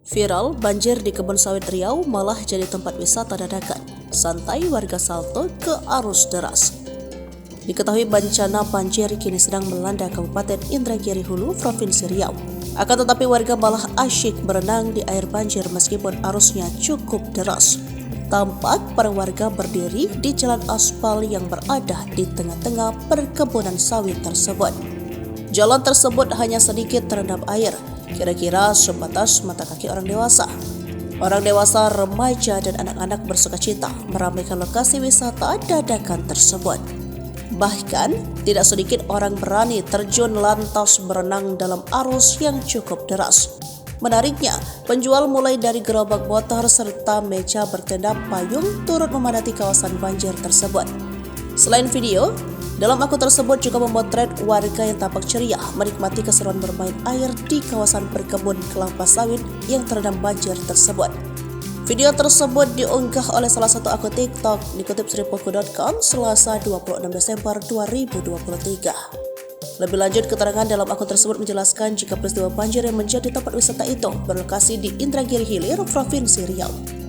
Viral, banjir di kebun sawit Riau malah jadi tempat wisata dadakan. Santai warga salto ke arus deras. Diketahui bencana banjir kini sedang melanda Kabupaten Indragiri Hulu, Provinsi Riau. Akan tetapi warga malah asyik berenang di air banjir meskipun arusnya cukup deras. Tampak para warga berdiri di jalan aspal yang berada di tengah-tengah perkebunan sawit tersebut. Jalan tersebut hanya sedikit terendam air, kira-kira sebatas mata kaki orang dewasa. Orang dewasa, remaja, dan anak-anak bersukacita meramaikan lokasi wisata dadakan tersebut. Bahkan, tidak sedikit orang berani terjun lantas berenang dalam arus yang cukup deras. Menariknya, penjual mulai dari gerobak motor serta meja bertenda payung turut memadati kawasan banjir tersebut. Selain video, dalam akun tersebut juga memotret warga yang tampak ceria menikmati keseruan bermain air di kawasan perkebun kelapa sawit yang terendam banjir tersebut. Video tersebut diunggah oleh salah satu akun TikTok dikutip sripoku.com Selasa 26 Desember 2023. Lebih lanjut, keterangan dalam akun tersebut menjelaskan jika peristiwa banjir yang menjadi tempat wisata itu berlokasi di Indragiri Hilir, Provinsi Riau.